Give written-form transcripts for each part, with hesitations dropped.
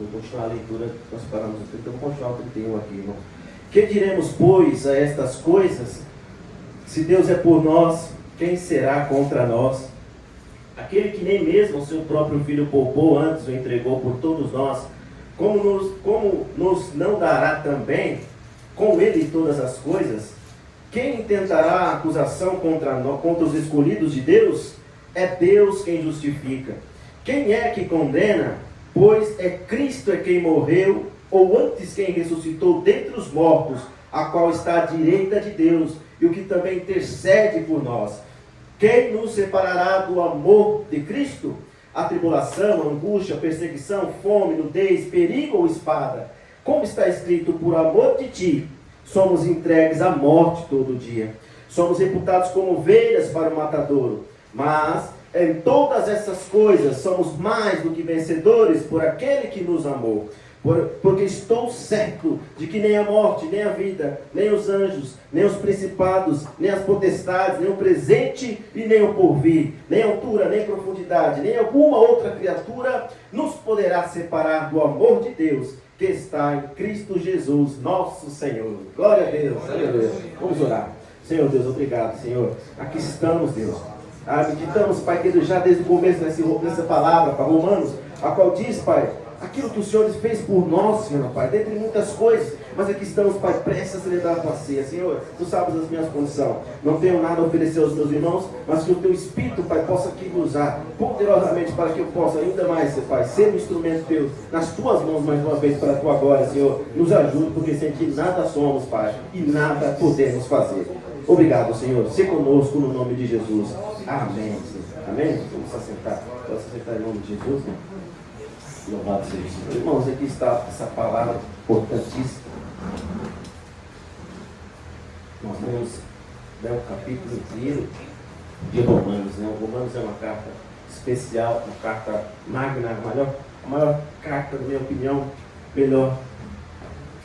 Vou continuar a leitura, nós paramos no 30, vou continuar o 31 aqui, irmão. Que diremos, pois, a estas coisas? Se Deus é por nós, quem será contra nós? Aquele que nem mesmo o seu próprio Filho poupou, antes o entregou por todos nós, como nos não dará também com Ele todas as coisas? Quem intentará acusação contra os escolhidos de Deus? É Deus quem justifica. Quem é que condena? Pois é Cristo quem morreu, ou antes quem ressuscitou dentre os mortos, a qual está à direita de Deus, e o que também intercede por nós. Quem nos separará do amor de Cristo? A tribulação, a angústia, a perseguição, fome, nudez, perigo ou espada? Como está escrito, por amor de ti, somos entregues à morte todo dia. Somos reputados como ovelhas para o matadouro. Mas em todas essas coisas somos mais do que vencedores por aquele que nos amou. Porque estou certo de que nem a morte, nem a vida, nem os anjos, nem os principados, nem as potestades, nem o presente e nem o porvir, nem altura, nem profundidade, nem alguma outra criatura nos poderá separar do amor de Deus que está em Cristo Jesus, nosso Senhor. Glória a Deus. Aleluia. Vamos orar. Senhor Deus, obrigado, Senhor. Aqui estamos, Deus. Meditamos, Pai querido, já desde o começo nessa palavra, para Romanos, a qual diz, Pai, aquilo que o Senhor fez por nós, Senhor, Pai, dentre muitas coisas, mas aqui estamos, Pai, prestes a celebrar a tua ceia. Senhor, tu sabes as minhas condições, não tenho nada a oferecer aos meus irmãos, mas que o teu Espírito, Pai, possa aqui me usar poderosamente para que eu possa ainda mais, Pai, ser um instrumento teu nas tuas mãos mais uma vez para a tua glória, Senhor. Nos ajude, porque sem ti nada somos, Pai, e nada podemos fazer. Obrigado, Senhor. Se conosco no nome de Jesus. Amém. Amém? Vamos se assentar. Pode se assentar em nome de Jesus, né? Louvado seja o Senhor. Irmãos, aqui está essa palavra importantíssima. Nós vamos ler o capítulo inteiro de Romanos. Né? O Romanos é uma carta especial, uma carta magna, a maior carta, na minha opinião, melhor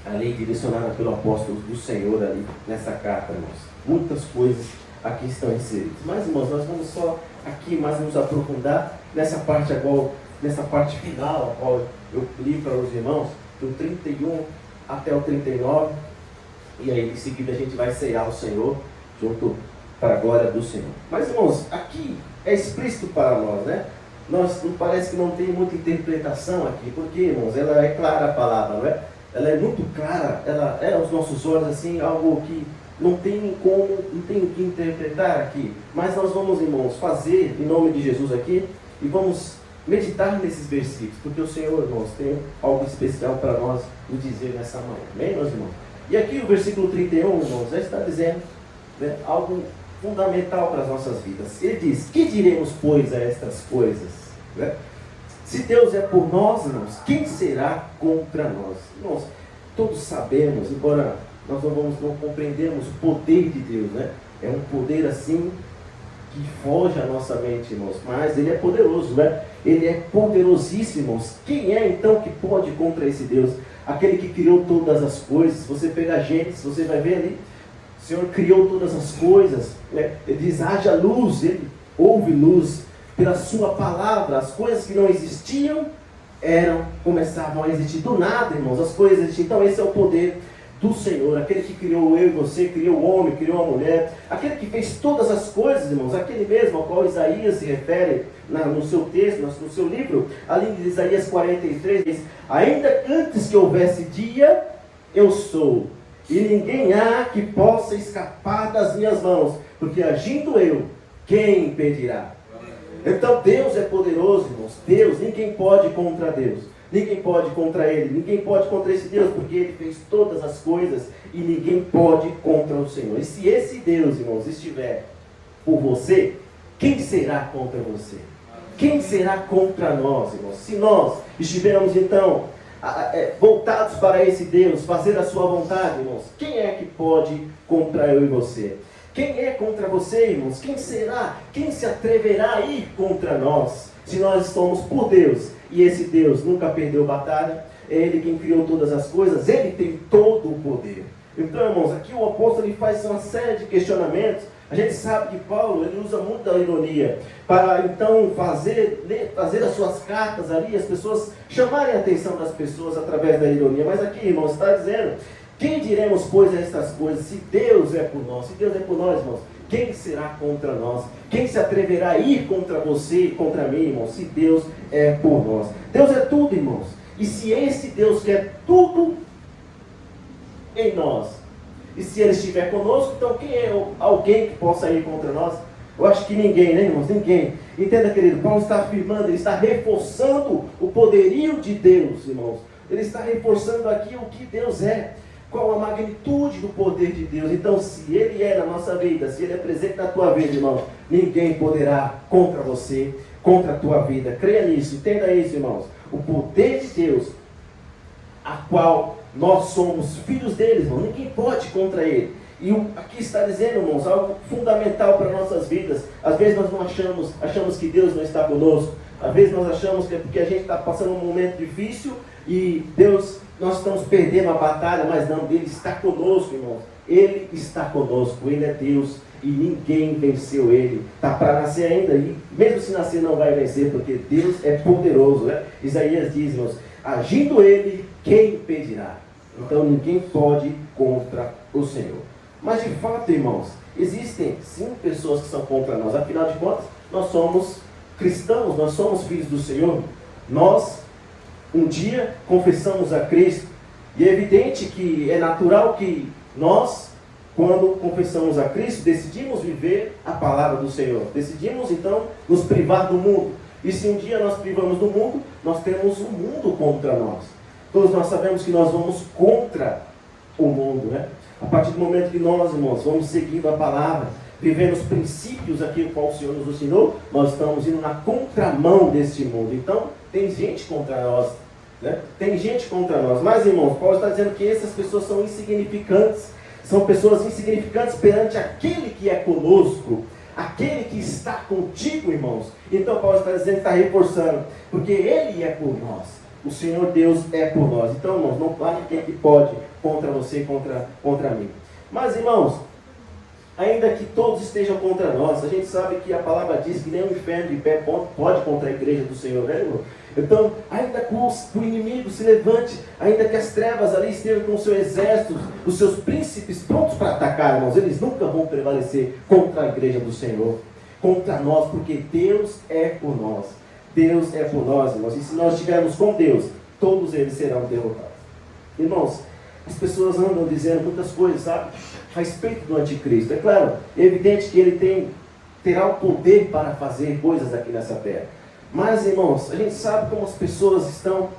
ali direcionada pelo apóstolo do Senhor ali nessa carta, irmãos. Muitas coisas aqui estão inseridas. Mas, irmãos, nós vamos só aqui mais nos aprofundar nessa parte agora, nessa parte final, a qual eu li para os irmãos, do 31 até o 39, e aí em seguida a gente vai ceiar o Senhor, junto para a glória do Senhor. Mas, irmãos, aqui é explícito para nós, né? Nós, parece que não tem muita interpretação aqui, porque, irmãos, ela é clara a palavra, não é? Ela é muito clara, ela é aos nossos olhos, assim, algo que não tem o que interpretar aqui. Mas nós vamos, irmãos, fazer em nome de Jesus aqui, e vamos meditar nesses versículos, porque o Senhor, irmãos, tem algo especial para nós nos dizer nessa manhã. Amém, meus irmãos? E aqui o versículo 31, irmãos, já está dizendo, né, algo fundamental para as nossas vidas. Ele diz, que diremos, pois, a estas coisas? Né? Se Deus é por nós, irmãos, quem será contra nós? Irmãos, todos sabemos, embora nós não compreendemos o poder de Deus, né? É um poder assim que foge à nossa mente, irmãos, mas Ele é poderoso, né? Ele é poderosíssimo, irmãos. Quem é então que pode contra esse Deus? Aquele que criou todas as coisas. Se você pegar Gênesis, você vai ver ali, o Senhor criou todas as coisas, né? Ele diz, haja luz, Ele houve luz. Pela sua palavra, as coisas que não existiam começavam a existir do nada, irmãos. As coisas existiam. Então esse é o poder do Senhor, aquele que criou eu e você, criou o homem, criou a mulher, aquele que fez todas as coisas, irmãos, aquele mesmo ao qual Isaías se refere no seu texto, no seu livro, ali em Isaías 43, diz, ainda antes que houvesse dia, eu sou, e ninguém há que possa escapar das minhas mãos, porque agindo eu, quem impedirá? Então Deus é poderoso, irmãos. Deus, ninguém pode contra Deus. Ninguém pode contra Ele. Ninguém pode contra esse Deus, porque Ele fez todas as coisas e ninguém pode contra o Senhor. E se esse Deus, irmãos, estiver por você, quem será contra você? Quem será contra nós, irmãos? Se nós estivermos, então, voltados para esse Deus, fazer a sua vontade, irmãos, quem é que pode contra eu e você? Quem é contra você, irmãos? Quem será? Quem se atreverá a ir contra nós? Se nós estamos por Deus, e esse Deus nunca perdeu batalha, é Ele quem criou todas as coisas, Ele tem todo o poder. Então, irmãos, aqui o apóstolo ele faz uma série de questionamentos A gente sabe que Paulo, ele usa muito da ironia para então fazer as suas cartas ali, as pessoas chamarem a atenção das pessoas através da ironia. Mas aqui, irmãos, está dizendo: quem diremos, pois, a estas coisas? Se Deus é por nós, se Deus é por nós, irmãos, quem será contra nós? Quem se atreverá a ir contra você e contra mim, irmãos, se Deus é por nós? Deus é tudo, irmãos. E se esse Deus quer tudo em nós, e se Ele estiver conosco, então quem é alguém que possa ir contra nós? Eu acho que ninguém, né, irmãos? Ninguém. Entenda, querido, Paulo está afirmando, ele está reforçando o poderio de Deus, irmãos. Ele está reforçando aqui o que Deus é. Qual a magnitude do poder de Deus. Então, se Ele é na nossa vida, se Ele é presente na tua vida, irmão, ninguém poderá contra você, contra a tua vida. Creia nisso, entenda isso, irmãos. O poder de Deus, a qual nós somos filhos dele, irmão, ninguém pode contra Ele. E aqui está dizendo, irmãos, algo fundamental para nossas vidas. Às vezes nós não achamos que Deus não está conosco. Às vezes nós achamos que é porque a gente está passando um momento difícil e nós estamos perdendo a batalha, mas não, Ele está conosco, irmãos. Ele está conosco, Ele é Deus e ninguém venceu Ele. Está para nascer ainda, e mesmo se nascer não vai vencer, porque Deus é poderoso, né? Isaías diz, irmãos, agindo Ele, quem impedirá? Então ninguém pode ir contra o Senhor. Mas de fato, irmãos, existem sim pessoas que são contra nós. Afinal de contas, nós somos cristãos, nós somos filhos do Senhor. Nós, um dia, confessamos a Cristo. E é evidente que é natural que nós, quando confessamos a Cristo, decidimos viver a palavra do Senhor. Decidimos, então, nos privar do mundo. E se um dia nós privamos do mundo, nós temos o mundo contra nós. Todos nós sabemos que nós vamos contra o mundo, né? A partir do momento que nós, irmãos, vamos seguindo a palavra, vivendo os princípios aqui que o Senhor nos ensinou, nós estamos indo na contramão deste mundo. Então, tem gente contra nós, né? Tem gente contra nós. Mas, irmãos, Paulo está dizendo que essas pessoas são insignificantes. São pessoas insignificantes perante aquele que é conosco, aquele que está contigo, irmãos. Então, Paulo está dizendo, está reforçando, porque Ele é por nós. O Senhor Deus é por nós. Então, irmãos, não há ninguém que pode contra você, contra mim. Mas, irmãos, ainda que todos estejam contra nós, a gente sabe que a palavra diz que nem o inferno de pé pode contra a igreja do Senhor, né, irmão? Então, ainda que o inimigo se levante, ainda que as trevas ali estejam com o seu exército, os seus príncipes prontos para atacar, irmãos, eles nunca vão prevalecer contra a igreja do Senhor, contra nós, porque Deus é por nós. Deus é por nós, irmãos. E se nós estivermos com Deus, todos eles serão derrotados. Irmãos, as pessoas andam dizendo muitas coisas, sabe? A respeito do anticristo. É claro, é evidente que ele terá o poder para fazer coisas aqui nessa terra. Mas, irmãos, a gente sabe como as pessoas estão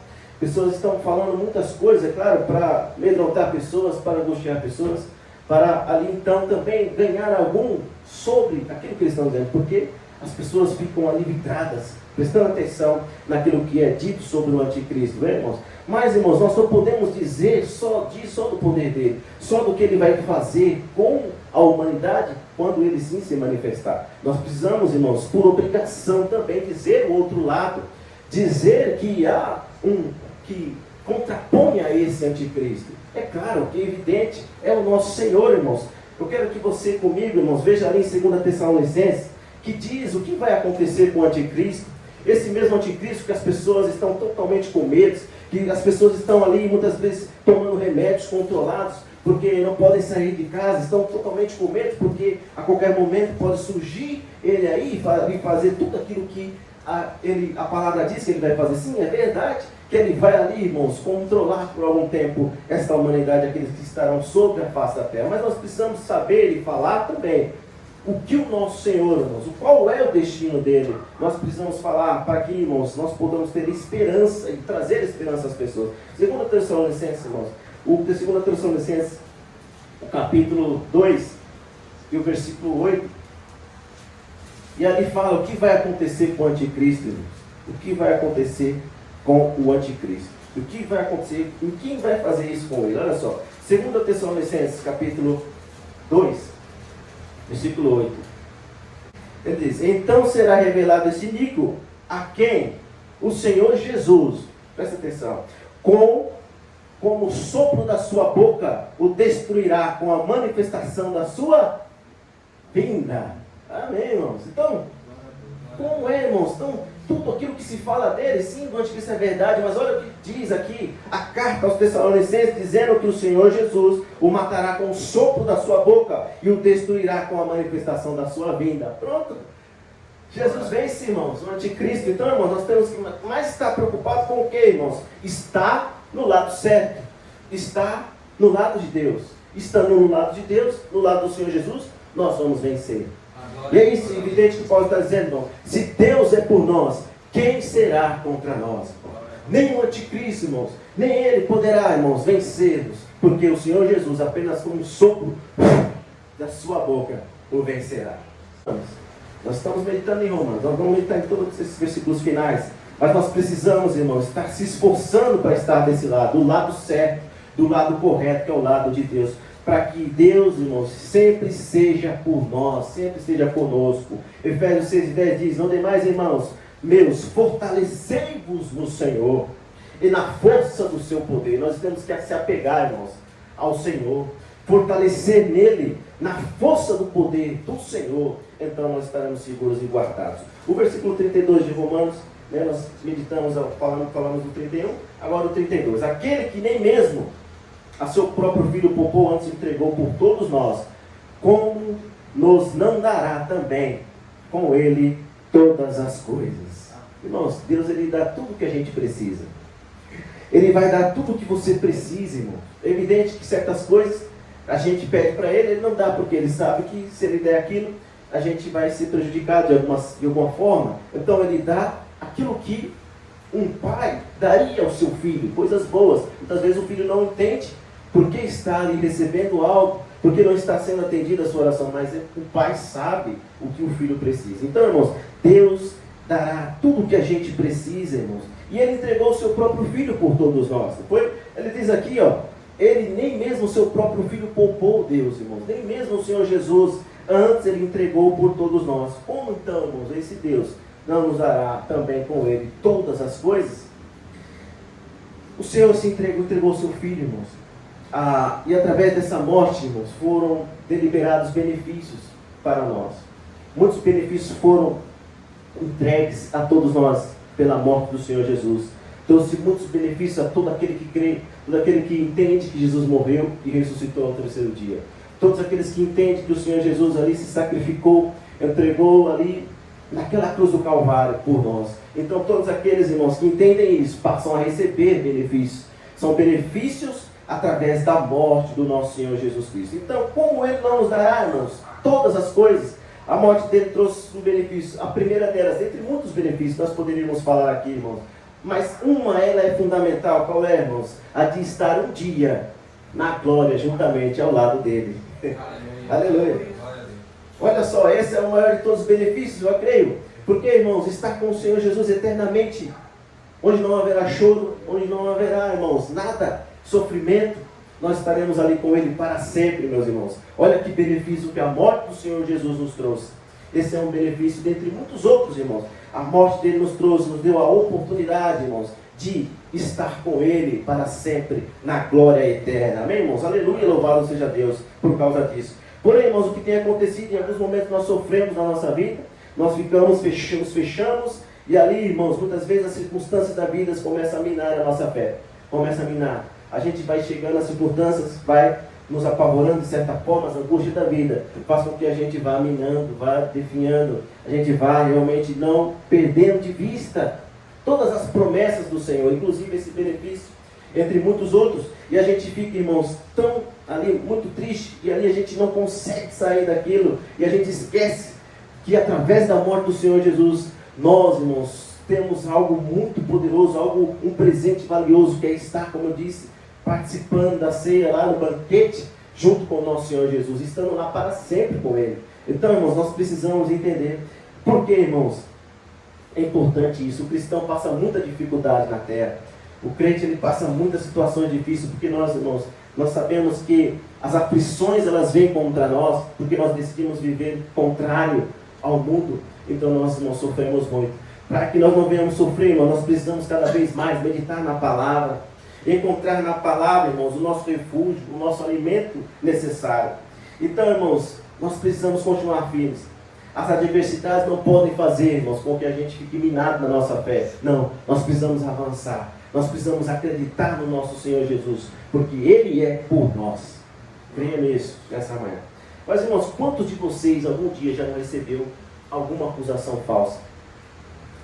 falando muitas coisas, é claro, para amedrontar pessoas, para angustiar pessoas, para ali então também ganhar algum sobre aquilo que eles estão dizendo. Porque as pessoas ficam ali vidradas, prestando atenção naquilo que é dito sobre o anticristo, né, irmãos? Mas, irmãos, nós só podemos dizer só do poder dele, só do que ele vai fazer com a humanidade quando ele sim se manifestar. Nós precisamos, irmãos, por obrigação também dizer o outro lado, dizer que há que contrapõe a esse anticristo. É claro que é evidente, é o nosso Senhor, irmãos. Eu quero que você comigo, irmãos, veja ali em 2 Tessalonicenses, que diz o que vai acontecer com o anticristo. Esse mesmo anticristo que as pessoas estão totalmente com medo, que as pessoas estão ali muitas vezes tomando remédios controlados, porque não podem sair de casa, estão totalmente com medo, porque a qualquer momento pode surgir ele aí e fazer tudo aquilo que a palavra diz que ele vai fazer. Sim, é verdade que ele vai ali, irmãos, controlar por algum tempo esta humanidade, aqueles que estarão sobre a face da terra. Mas nós precisamos saber e falar também o que o nosso Senhor, irmãos, qual é o destino dele. Nós precisamos falar para que, irmãos, nós podamos ter esperança e trazer esperança às pessoas. 2 Tessalonicenses, irmãos, o 2 Tessalonicenses, o capítulo 2 e o versículo 8, e ali fala o que vai acontecer com o anticristo, irmãos. O que vai acontecer com o anticristo. O que vai acontecer, e quem vai fazer isso com ele? Olha só, 2 Tessalonicenses, capítulo 2, versículo 8. Ele diz, então será revelado esse iníquo a quem? O Senhor Jesus, presta atenção, como o sopro da sua boca o destruirá com a manifestação da sua vinda. Amém, irmãos? Então, como é, irmãos? Então, tudo aquilo que se fala dele, sim, do anticristo é verdade, mas olha o que diz aqui, a carta aos Tessalonicenses, dizendo que o Senhor Jesus o matará com o sopro da sua boca e o destruirá com a manifestação da sua vinda. Pronto. Jesus vence, irmãos, o anticristo. Então, irmãos, nós temos que mais estar preocupados com o que, irmãos? Está no lado certo. Está no lado de Deus. Estando no lado de Deus, no lado do Senhor Jesus, nós vamos vencer. E é isso, evidente que Paulo está dizendo, irmão. Se Deus é por nós, quem será contra nós? Nem o anticristo, irmãos, nem ele poderá, irmãos, vencer-nos. Porque o Senhor Jesus, apenas com um sopro da sua boca, o vencerá. Nós estamos meditando em Romanos, nós vamos meditar em todos esses versículos finais, mas nós precisamos, irmãos, estar se esforçando para estar desse lado, do lado certo, do lado correto, que é o lado de Deus, para que Deus, irmãos, sempre seja por nós, sempre esteja conosco. Efésios 6:10 diz: não demais, irmãos meus, fortalecei-vos no Senhor e na força do seu poder. Nós temos que se apegar, irmãos, ao Senhor, fortalecer nele, na força do poder do Senhor, então nós estaremos seguros e guardados. O versículo 32 de Romanos, nós meditamos, falamos do 31, agora o 32. Aquele que nem mesmo a seu próprio filho poupou, antes entregou por todos nós, como nos não dará também com ele todas as coisas. Irmãos, Deus, ele dá tudo o que a gente precisa. Ele vai dar tudo o que você precisa, irmão. É evidente que certas coisas a gente pede para ele, ele não dá, porque ele sabe que se ele der aquilo, a gente vai ser prejudicado de alguma forma. Então ele dá aquilo que um pai daria ao seu filho, coisas boas. Muitas vezes o filho não entende porque está ali recebendo algo, porque não está sendo atendida a sua oração, mas o pai sabe o que o filho precisa. Então, irmãos, Deus dará tudo o que a gente precisa, irmãos. E ele entregou o seu próprio filho por todos nós. Depois, ele diz aqui, ele nem mesmo o seu próprio filho poupou, Deus, irmãos. Nem mesmo o Senhor Jesus, antes ele entregou por todos nós. Como então, irmãos, esse Deus não nos dará também com ele todas as coisas? O Senhor se entregou o seu filho, irmãos. E através dessa morte, irmãos, foram deliberados benefícios para nós. Muitos benefícios foram entregues a todos nós pela morte do Senhor Jesus. Trouxe muitos benefícios a todo aquele que crê, todo aquele que entende que Jesus morreu e ressuscitou ao terceiro dia. Todos aqueles que entendem que o Senhor Jesus ali se sacrificou, entregou ali naquela cruz do Calvário por nós. Então todos aqueles, irmãos, que entendem isso, passam a receber benefícios. São benefícios através da morte do nosso Senhor Jesus Cristo. Então, como ele não nos dará, irmãos, todas as coisas? A morte dele trouxe um benefício. A primeira delas, dentre muitos benefícios, nós poderíamos falar aqui, irmãos. Mas ela é fundamental. Qual é, irmãos? A de estar um dia na glória, juntamente ao lado dele. Aleluia. Olha só, esse é o maior de todos os benefícios, eu creio. Porque, irmãos, estar com o Senhor Jesus eternamente, onde não haverá choro, onde não haverá, irmãos, nada, sofrimento, nós estaremos ali com ele para sempre, meus irmãos. Olha que benefício que a morte do Senhor Jesus nos trouxe. Esse é um benefício dentre muitos outros, irmãos. A morte dele nos trouxe, nos deu a oportunidade, irmãos, de estar com ele para sempre, na glória eterna. Amém, irmãos? Aleluia, louvado seja Deus por causa disso. Porém, irmãos, o que tem acontecido, em alguns momentos nós sofremos na nossa vida, nós fechamos, e ali, irmãos, muitas vezes as circunstâncias da vida começam a minar a nossa fé. Começa a minar. A gente vai chegando às circunstâncias, vai nos apavorando de certa forma, as angústias da vida faz com que a gente vá minando, vá definhando, a gente vá realmente não perdendo de vista todas as promessas do Senhor, inclusive esse benefício, entre muitos outros, e a gente fica, irmãos, tão ali, muito triste, e ali a gente não consegue sair daquilo, e a gente esquece que através da morte do Senhor Jesus, nós, irmãos, temos algo muito poderoso, um presente valioso, que é estar, como eu disse, participando da ceia lá no banquete, junto com o nosso Senhor Jesus, estando lá para sempre com Ele. Então, irmãos, nós precisamos entender por que, irmãos, é importante isso. O cristão passa muita dificuldade na terra. O crente, ele passa muitas situações difíceis, porque nós, irmãos, nós sabemos que as aflições, elas vêm contra nós, porque nós decidimos viver contrário ao mundo. Então, nós sofremos muito. Para que nós não venhamos sofrer, irmãos, nós precisamos cada vez mais meditar na palavra, encontrar na palavra, irmãos, o nosso refúgio, o nosso alimento necessário. Então, irmãos, Nós precisamos continuar firmes. As adversidades não podem fazer, irmãos, com que a gente fique minado na nossa fé. Não, nós precisamos avançar. Nós precisamos acreditar no nosso Senhor Jesus, porque Ele é por nós. Creia nisso, nessa manhã. Mas, irmãos, quantos de vocês algum dia já não recebeu alguma acusação falsa?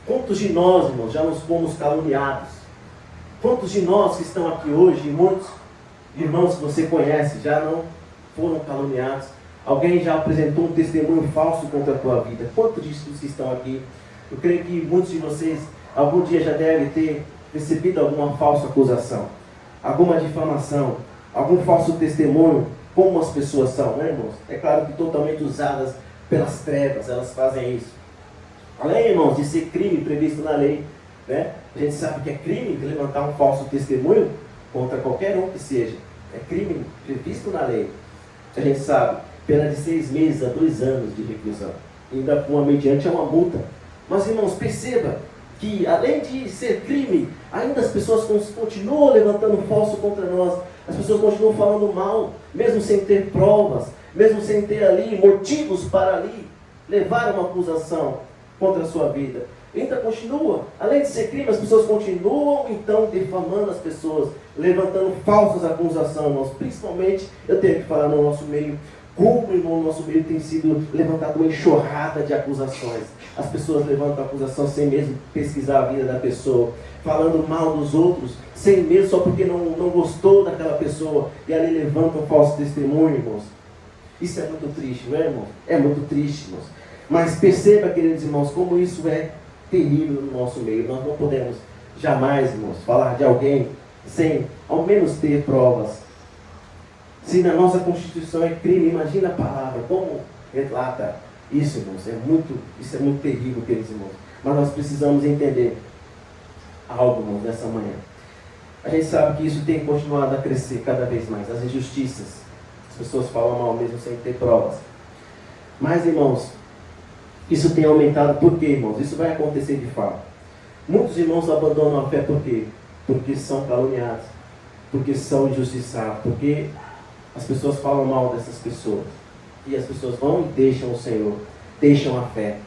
Quantos de nós, irmãos, já nos fomos caluniados? Quantos de nós que estão aqui hoje, e muitos irmãos que você conhece, já não foram caluniados? Alguém já apresentou um testemunho falso contra a tua vida? Quantos disso que estão aqui? Eu creio que muitos de vocês algum dia já devem ter recebido alguma falsa acusação, alguma difamação, algum falso testemunho, como as pessoas são, né, irmãos? É claro que totalmente usadas pelas trevas, elas fazem isso. Além, irmãos, de ser crime previsto na lei, né? A gente sabe que é crime levantar um falso testemunho contra qualquer um que seja. É crime previsto na lei. A gente sabe, pena de 6 meses a 2 anos de reclusão. Ainda uma mediante é uma multa. Mas, irmãos, perceba que além de ser crime, ainda as pessoas continuam levantando falso contra nós. As pessoas continuam falando mal, mesmo sem ter provas, mesmo sem ter ali motivos para ali levar uma acusação contra a sua vida. Ainda continua, além de ser crime, as pessoas continuam então difamando as pessoas, levantando falsas acusações, irmãos. Principalmente, eu tenho que falar no nosso meio, como, irmão, no nosso meio tem sido levantado uma enxurrada de acusações. As pessoas levantam acusação sem mesmo pesquisar a vida da pessoa, falando mal dos outros, sem mesmo, só porque não gostou daquela pessoa, e ali levantam um falso testemunho, irmãos. Isso é muito triste, não é, irmãos? É muito triste, irmãos. Mas perceba, queridos irmãos, como isso é terrível no nosso meio. Nós não podemos jamais, irmãos, falar de alguém sem ao menos ter provas. Se na nossa Constituição é crime, imagina a palavra, como relata isso, irmãos. Isso é muito terrível, queridos irmãos. Mas nós precisamos entender algo, irmãos, nessa manhã. A gente sabe que isso tem continuado a crescer cada vez mais. As injustiças, as pessoas falam mal mesmo sem ter provas. Mas, irmãos, isso tem aumentado por quê, irmãos? Isso vai acontecer de fato. Muitos irmãos abandonam a fé por quê? Porque são caluniados, porque são injustiçados, porque as pessoas falam mal dessas pessoas. E as pessoas vão e deixam o Senhor, deixam a fé.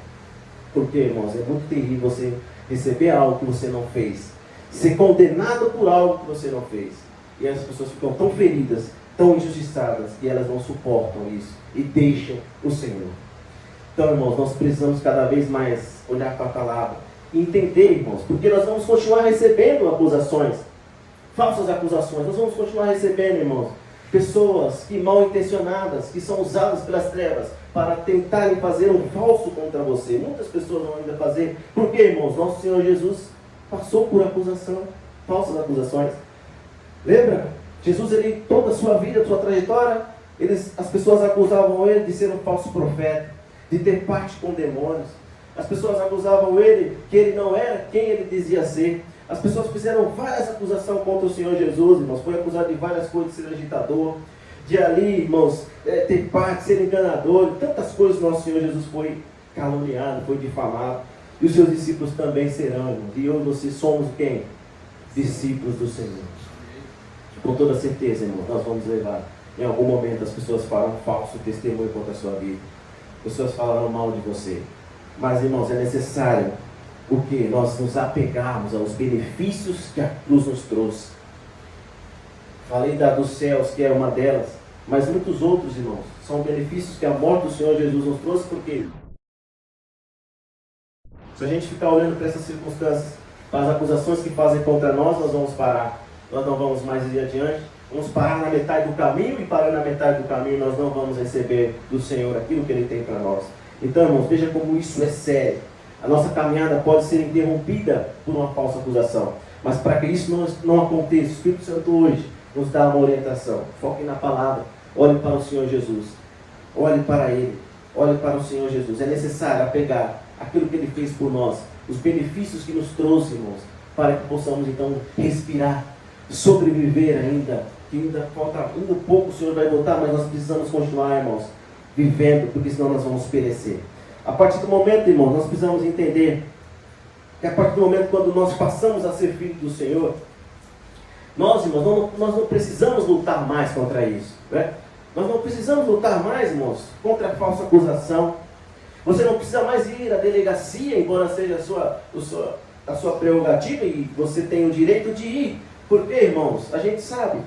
Porque, irmãos, é muito terrível você receber algo que você não fez, ser condenado por algo que você não fez. E as pessoas ficam tão feridas, tão injustiçadas, que elas não suportam isso e deixam o Senhor. Então, irmãos, nós precisamos cada vez mais olhar para a palavra e entender, irmãos, porque nós vamos continuar recebendo acusações, falsas acusações. Nós vamos continuar recebendo, irmãos, pessoas que mal intencionadas, que são usadas pelas trevas para tentarem fazer um falso contra você. Muitas pessoas vão ainda fazer. Por quê, irmãos? Nosso Senhor Jesus passou por acusação, falsas acusações. Lembra? Jesus, ele, toda a sua vida, sua trajetória, as pessoas acusavam ele de ser um falso profeta, de ter parte com demônios. As pessoas acusavam ele que ele não era quem ele dizia ser. As pessoas fizeram várias acusações contra o Senhor Jesus, irmãos. Foi acusado de várias coisas, de ser agitador, de ali, irmãos, ter parte, ser enganador. Tantas coisas nosso Senhor Jesus foi caluniado, foi difamado. E os seus discípulos também serão, irmãos. E eu e você somos quem? Discípulos do Senhor. Com toda certeza, irmãos, nós vamos levar. Em algum momento as pessoas falam falso testemunho contra a sua vida. Pessoas falaram mal de você. Mas, irmãos, é necessário o que? Nós nos apegarmos aos benefícios que a cruz nos trouxe. Falei dos céus, que é uma delas, mas muitos outros, irmãos, são benefícios que a morte do Senhor Jesus nos trouxe, porque se a gente ficar olhando para essas circunstâncias, para as acusações que fazem contra nós, nós vamos parar. Nós não vamos mais ir adiante. Vamos parar na metade do caminho, e parando na metade do caminho nós não vamos receber do Senhor aquilo que Ele tem para nós. Então, irmãos, veja como isso é sério. A nossa caminhada pode ser interrompida por uma falsa acusação. Mas para que isso não aconteça, o Espírito Santo hoje nos dá uma orientação. Foque na palavra. Olhe para o Senhor Jesus. Olhe para Ele. Olhe para o Senhor Jesus. É necessário apegar aquilo que Ele fez por nós. Os benefícios que nos trouxe, irmãos. Para que possamos então respirar. Sobreviver ainda. Que ainda falta um pouco, o Senhor vai voltar. Mas nós precisamos continuar, irmãos, vivendo. Porque senão nós vamos perecer. A partir do momento, irmãos, nós precisamos entender que a partir do momento quando nós passamos a ser filhos do Senhor, nós, irmãos, nós não precisamos lutar mais contra isso, né? Nós não precisamos lutar mais, irmãos, contra a falsa acusação. Você não precisa mais ir à delegacia, embora seja a sua prerrogativa e você tem o direito de ir. Por quê, irmãos? A gente sabe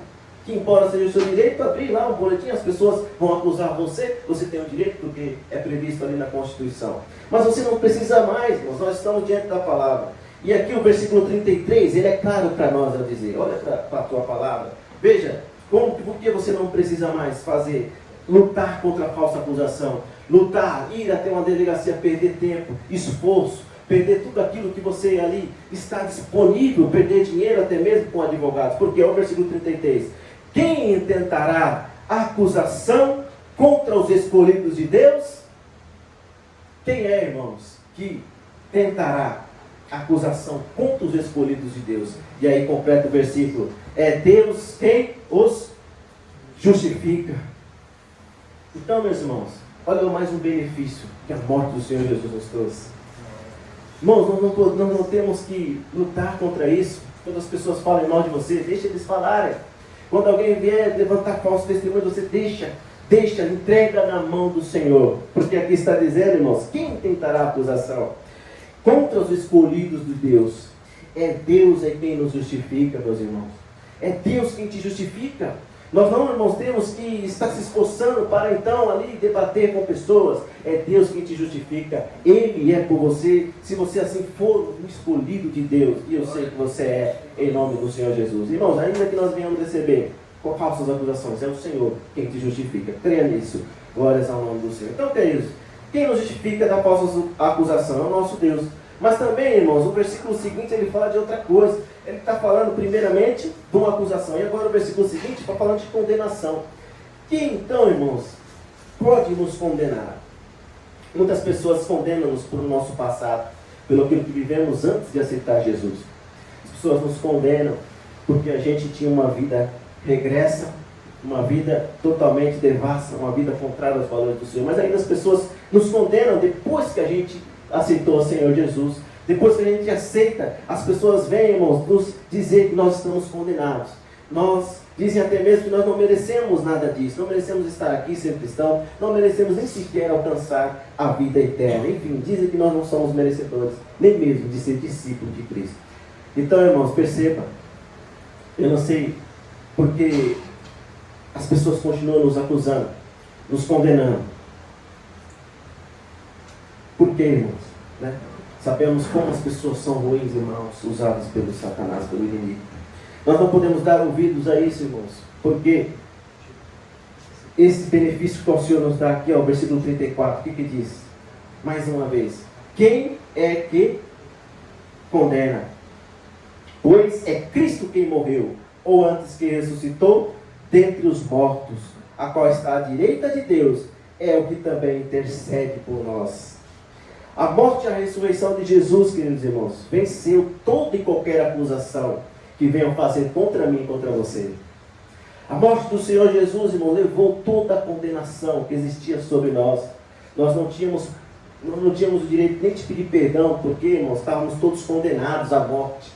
que, embora seja o seu direito abrir lá um boletim, as pessoas vão acusar você tem o direito porque é previsto ali na Constituição. Mas você não precisa mais, irmãos, nós estamos diante da palavra. E aqui o versículo 33, ele é claro para nós a dizer, olha para a tua palavra, veja, por que você não precisa mais lutar contra a falsa acusação, lutar, ir até uma delegacia, perder tempo, esforço, perder tudo aquilo que você ali está disponível, perder dinheiro até mesmo com advogados, porque é o versículo 33, quem intentará acusação contra os escolhidos de Deus? Quem é, irmãos, que tentará acusação contra os escolhidos de Deus? E aí completa o versículo, é Deus quem os justifica. Então, meus irmãos, olha mais um benefício que a morte do Senhor Jesus nos trouxe. Irmãos, nós não temos que lutar contra isso. Quando as pessoas falam mal de você, deixa eles falarem. Quando alguém vier levantar falso testemunho, você deixa, entrega na mão do Senhor. Porque aqui está dizendo, irmãos, quem tentará acusação contra os escolhidos de Deus? É Deus quem nos justifica, meus irmãos. É Deus quem te justifica. Nós não, irmãos, temos que estar se esforçando para então ali debater com pessoas. É Deus quem te justifica. Ele é por você, se você assim for um escolhido de Deus. E eu sei que você é, em nome do Senhor Jesus. Irmãos, ainda que nós venhamos receber com falsas acusações, é o Senhor quem te justifica. Creia nisso. Glórias ao nome do Senhor. Então, queridos, quem nos justifica da falsa acusação é o nosso Deus. Mas também, irmãos, o versículo seguinte ele fala de outra coisa. Ele está falando primeiramente de uma acusação. E agora o versículo seguinte está falando de condenação. Quem então, irmãos, pode nos condenar? Muitas pessoas condenam-nos por nosso passado, pelo que vivemos antes de aceitar Jesus. As pessoas nos condenam porque a gente tinha uma vida regressa, uma vida totalmente devassa, uma vida contrária aos valores do Senhor. Mas ainda as pessoas nos condenam depois que a gente aceitou o Senhor Jesus. Depois que a gente aceita, as pessoas vêm, irmãos, nos dizer que nós estamos condenados. Nós dizem até mesmo que nós não merecemos nada disso, não merecemos estar aqui ser cristão, não merecemos nem sequer alcançar a vida eterna. Enfim, dizem que nós não somos merecedores, nem mesmo de ser discípulo de Cristo. Então, irmãos, perceba, eu não sei porque as pessoas continuam nos acusando, nos condenando. Por quê, irmãos? Né? Sabemos como as pessoas são ruins, irmãos, usadas pelo Satanás, pelo inimigo. Nós não podemos dar ouvidos a isso, irmãos, porque esse benefício que o Senhor nos dá aqui, ó, o versículo 34, o que diz? Mais uma vez, quem é que condena? Pois é Cristo quem morreu, ou antes que ressuscitou dentre os mortos, a qual está à direita de Deus, é o que também intercede por nós. A morte e a ressurreição de Jesus, queridos irmãos, venceu toda e qualquer acusação que venham fazer contra mim e contra você. A morte do Senhor Jesus, irmão, levou toda a condenação que existia sobre nós. Nós não tínhamos o direito nem de pedir perdão, porque, irmãos, estávamos todos condenados à morte.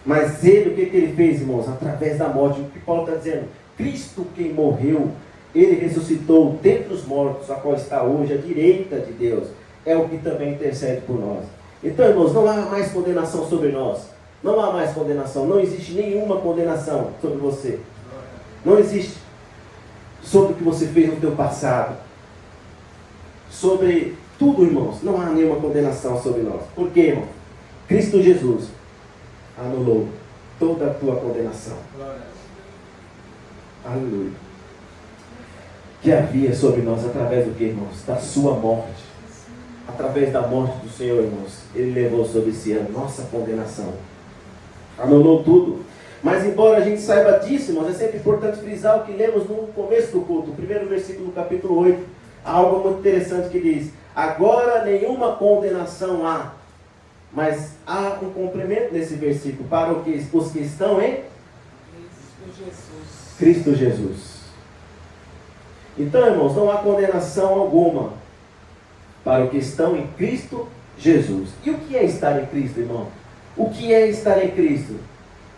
Mas Ele, o que Ele fez, irmãos? Através da morte, o que Paulo está dizendo? Cristo quem morreu, Ele ressuscitou dentre os mortos, a qual está hoje à direita de Deus. É o que também intercede por nós. Então, irmãos, não há mais condenação sobre nós. Não há mais condenação. Não existe nenhuma condenação sobre você. Não existe sobre o que você fez no teu passado. Sobre tudo, irmãos. Não há nenhuma condenação sobre nós. Por quê, irmão? Cristo Jesus anulou toda a tua condenação. Aleluia. Que havia sobre nós através do que, irmãos? Da sua morte. Através da morte do Senhor, irmãos, Ele levou sobre si a nossa condenação. Anulou tudo. Mas embora a gente saiba disso, irmãos, é sempre importante frisar o que lemos no começo do culto, o primeiro versículo do capítulo 8. Há algo muito interessante que diz: agora nenhuma condenação há. Mas há um complemento nesse versículo para os que estão em Cristo Jesus. Então, irmãos, não há condenação alguma para os que estão em Cristo Jesus. E o que é estar em Cristo, irmão? O que é estar em Cristo?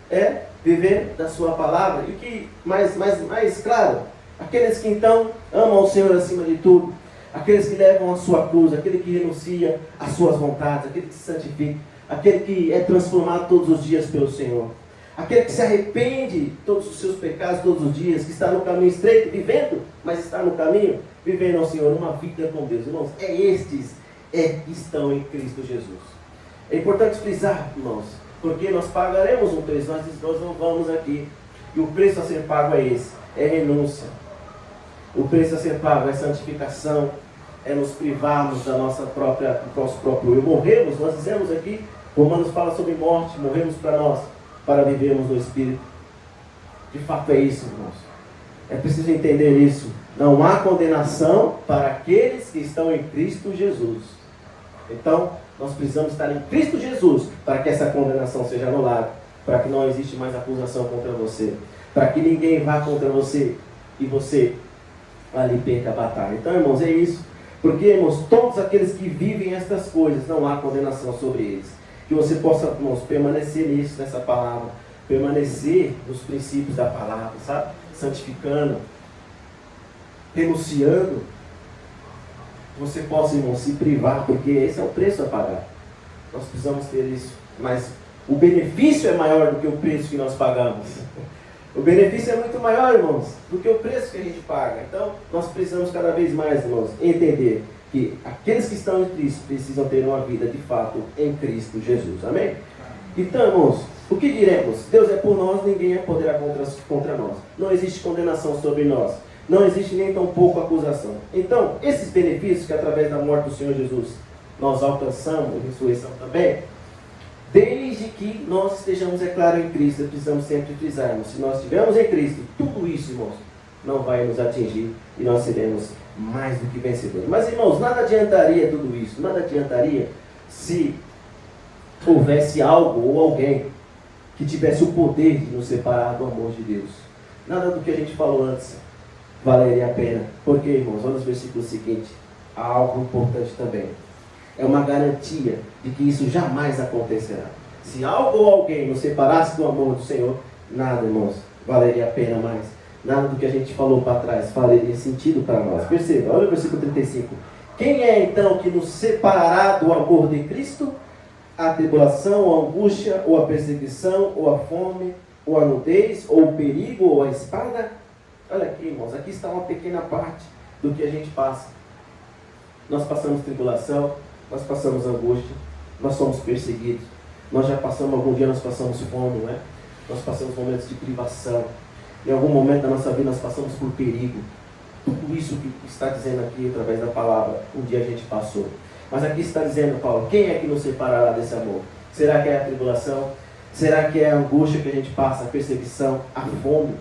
É viver da sua palavra. E o que mais claro Aqueles que então amam o Senhor acima de tudo. Aqueles que levam a sua cruz, aquele que renuncia às suas vontades, aquele que se santifica, aquele que é transformado todos os dias pelo Senhor. Aquele que se arrepende de todos os seus pecados todos os dias, que está no caminho estreito, vivendo, mas está no caminho, vivendo ao Senhor, uma vida com Deus. Irmãos, estes que estão em Cristo Jesus. É importante frisar, irmãos, porque nós pagaremos um preço, nós não vamos aqui. E o preço a ser pago é esse, é renúncia. O preço a ser pago é santificação, é nos privarmos do nosso próprio eu. Morremos, nós dizemos aqui, Romanos fala sobre morte, morremos para nós, para vivermos no Espírito. De fato é isso, irmãos. É preciso entender isso. Não há condenação para aqueles que estão em Cristo Jesus. Então, nós precisamos estar em Cristo Jesus para que essa condenação seja anulada, para que não exista mais acusação contra você, para que ninguém vá contra você e você ali perca a batalha. Então, irmãos, é isso. Porque, irmãos, todos aqueles que vivem estas coisas, não há condenação sobre eles. Que você possa, irmãos, permanecer nisso, nessa palavra, permanecer nos princípios da palavra, sabe? Santificando, renunciando. Você possa, irmão, se privar, porque esse é o preço a pagar. Nós precisamos ter isso. Mas o benefício é maior do que o preço que nós pagamos. O benefício é muito maior, irmãos, do que o preço que a gente paga. Então, nós precisamos cada vez mais, irmãos, entender que aqueles que estão em Cristo precisam ter uma vida de fato em Cristo Jesus. Amém? Então, irmãos, o que diremos? Deus é por nós, ninguém poderá contra nós. Não existe condenação sobre nós. Não existe nem tão pouco acusação. Então, esses benefícios que através da morte do Senhor Jesus nós alcançamos, a ressurreição também, desde que nós estejamos, é claro, em Cristo, precisamos sempre frisarmos. Se nós estivermos em Cristo, tudo isso, irmãos, não vai nos atingir e nós seremos mais do que vencedores. Mas, irmãos, nada adiantaria tudo isso. Nada adiantaria se houvesse algo ou alguém que tivesse o poder de nos separar do amor de Deus. Nada do que a gente falou antes valeria a pena. Porque, irmãos, olha os versículos seguintes. Há algo importante também. É uma garantia de que isso jamais acontecerá. Se algo ou alguém nos separasse do amor do Senhor, nada, irmãos, valeria a pena mais. Nada do que a gente falou para trás faria sentido para nós. Perceba, olha o versículo 35. Quem é então que nos separará do amor de Cristo? A tribulação, ou a angústia, ou a perseguição, ou a fome, ou a nudez, ou o perigo, ou a espada? Olha aqui, irmãos, aqui está uma pequena parte do que a gente passa. Nós passamos tribulação, nós passamos angústia, nós somos perseguidos, nós já passamos, algum dia nós passamos fome, não é? Nós passamos momentos de privação, em algum momento da nossa vida nós passamos por perigo. Tudo isso que está dizendo aqui através da palavra, um dia a gente passou. Mas aqui está dizendo, Paulo, quem é que nos separará desse amor? Será que é a tribulação? Será que é a angústia que a gente passa, a perseguição, a fome,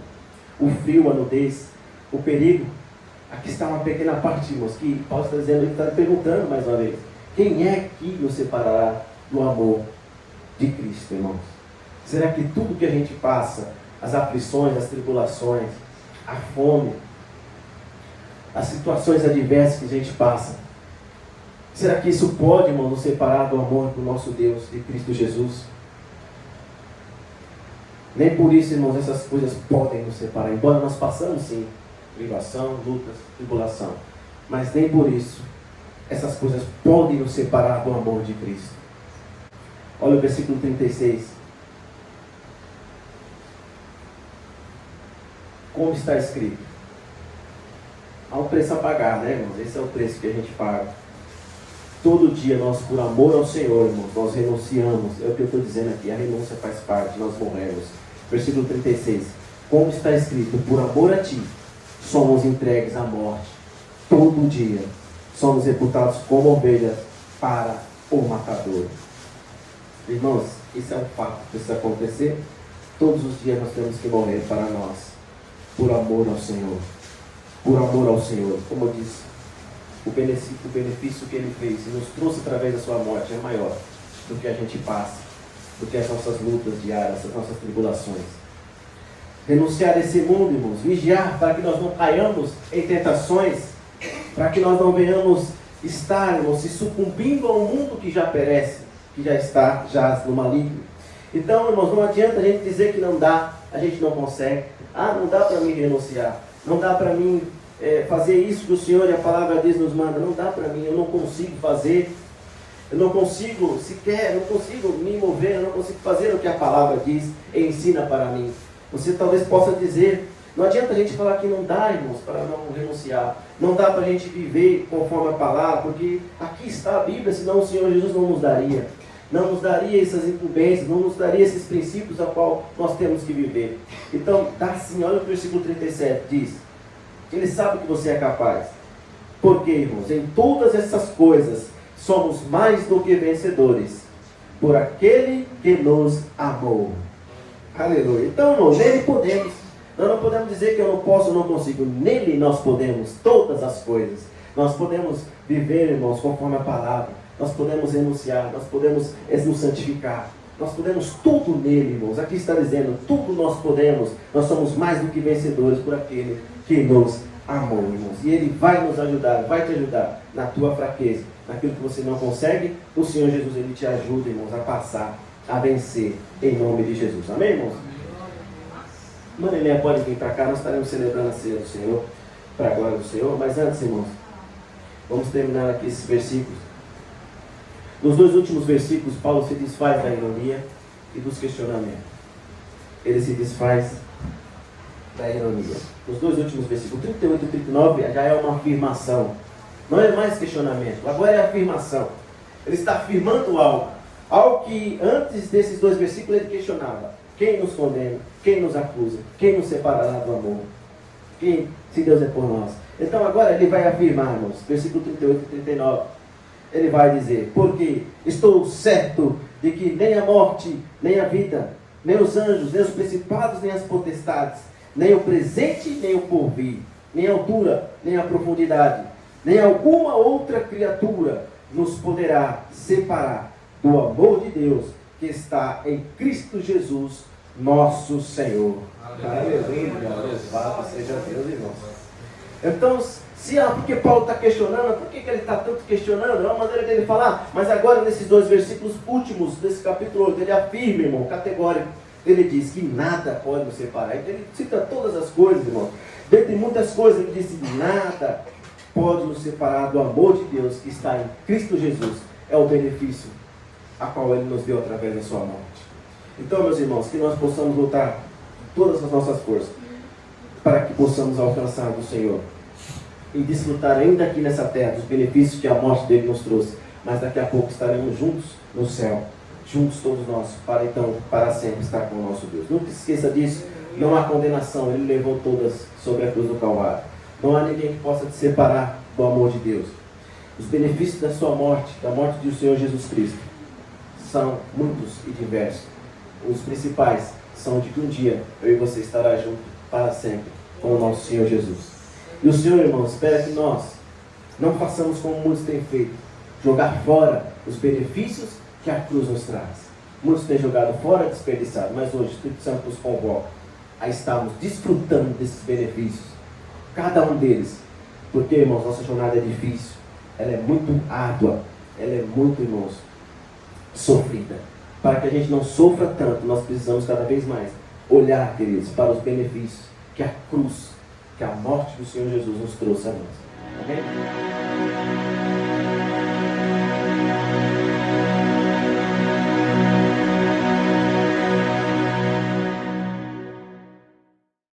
o frio, a nudez, o perigo? Aqui está uma pequena parte, irmãos, que Paulo está dizendo, ele está perguntando mais uma vez. Quem é que nos separará do amor de Cristo, irmãos? Será que tudo que a gente passa, as aflições, as tribulações, a fome, as situações adversas que a gente passa, será que isso pode, irmão, nos separar do amor do nosso Deus, de Cristo Jesus? Nem por isso, irmãos, essas coisas podem nos separar. Embora nós passamos, sim, privação, lutas, tribulação. Mas nem por isso essas coisas podem nos separar do amor de Cristo. Olha o versículo 36. Como está escrito? Há um preço a pagar, né, irmãos? Esse é o preço que a gente paga. Todo dia nós, por amor ao Senhor, irmãos, nós renunciamos. É o que eu estou dizendo aqui, a renúncia faz parte, nós morremos. Versículo 36. Como está escrito, por amor a ti, somos entregues à morte. Todo dia somos reputados como ovelhas para o matador. Irmãos, isso é um fato que precisa acontecer. Todos os dias nós temos que morrer para nós, por amor ao Senhor. Por amor ao Senhor. Como eu disse, o benefício que Ele fez e nos trouxe através da sua morte é maior do que a gente passa, do que as nossas lutas diárias, as nossas tribulações. Renunciar a esse mundo, irmãos, vigiar para que nós não caiamos em tentações, para que nós não venhamos estar, irmãos, se sucumbindo ao mundo que já perece, que já está no maligno. Então, irmãos, não adianta a gente dizer que não dá, a gente não consegue. Ah, não dá para mim renunciar. Não dá para mim fazer isso que o Senhor e a palavra diz nos manda. Não dá para mim, eu não consigo fazer. Eu não consigo sequer, não consigo me mover, eu não consigo fazer o que a palavra diz e ensina para mim. Você talvez possa dizer, não adianta a gente falar que não dá, irmãos, para não renunciar. Não dá para a gente viver conforme a palavra, porque aqui está a Bíblia, senão o Senhor Jesus não nos daria. Não nos daria essas incumbências, não nos daria esses princípios a qual nós temos que viver. Então, dá sim, olha o versículo 37, diz, Ele sabe que você é capaz. Porque, irmãos, em todas essas coisas, somos mais do que vencedores, por aquele que nos amou. Aleluia. Então, irmãos, nele podemos. Nós não podemos dizer que eu não posso, eu não consigo. Nele nós podemos todas as coisas. Nós podemos viver, irmãos, conforme a palavra. Nós podemos renunciar, nós podemos nos santificar. Nós podemos tudo nele, irmãos. Aqui está dizendo, tudo nós podemos. Nós somos mais do que vencedores por aquele que nos amou, irmãos. E Ele vai nos ajudar, vai te ajudar na tua fraqueza, naquilo que você não consegue. O Senhor Jesus, Ele te ajuda, irmãos, a passar, a vencer, em nome de Jesus. Amém, irmãos? Manelinha pode vir para cá, nós estaremos celebrando a ceia do Senhor, para a glória do Senhor. Mas antes, irmãos, vamos terminar aqui esses versículos. Nos dois últimos versículos, Paulo se desfaz da ironia e dos questionamentos. Ele se desfaz da ironia. Nos dois últimos versículos, 38 e 39, já é uma afirmação. Não é mais questionamento, agora é afirmação. Ele está afirmando algo. Algo que antes desses dois versículos ele questionava. Quem nos condena? Quem nos acusa? Quem nos separará do amor? Quem, se Deus é por nós? Então agora ele vai afirmar, irmãos, versículo 38 e 39. Ele vai dizer, porque estou certo de que nem a morte, nem a vida, nem os anjos, nem os principados, nem as potestades, nem o presente, nem o porvir, nem a altura, nem a profundidade, nem alguma outra criatura nos poderá separar do amor de Deus que está em Cristo Jesus, nosso Senhor. Aleluia. Louvado seja Deus, irmãos. Então, porque Paulo está questionando, por que ele está tanto questionando? É uma maneira dele falar, mas agora nesses dois versículos últimos desse capítulo 8, ele afirma, irmão, categórico. Ele diz que nada pode nos separar. Então, ele cita todas as coisas, irmão. Dentre muitas coisas, ele disse: nada pode nos separar do amor de Deus que está em Cristo Jesus. É o benefício a qual Ele nos deu através da sua morte. Então, meus irmãos, que nós possamos lutar todas as nossas forças para que possamos alcançar do Senhor e desfrutar ainda aqui nessa terra dos benefícios que a morte dele nos trouxe. Mas daqui a pouco estaremos juntos no céu, juntos todos nós, para então, para sempre estar com o nosso Deus. Nunca se esqueça disso. Não há condenação, Ele levou todas sobre a cruz do Calvário. Não há ninguém que possa te separar do amor de Deus. Os benefícios da sua morte, da morte do Senhor Jesus Cristo, são muitos e diversos. Os principais são de que um dia eu e você estará junto para sempre com o nosso Senhor Jesus. E o Senhor, irmão, espera que nós não façamos como muitos têm feito, jogar fora os benefícios que a cruz nos traz. Muitos têm jogado fora, desperdiçado, mas hoje o Espírito Santo nos convoca a estarmos desfrutando desses benefícios, cada um deles. Porque, irmãos, nossa jornada é difícil, ela é muito árdua, ela é muito, irmãos, sofrida. Para que a gente não sofra tanto, nós precisamos cada vez mais olhar, queridos, para os benefícios que a cruz, que a morte do Senhor Jesus nos trouxe a nós. Amém?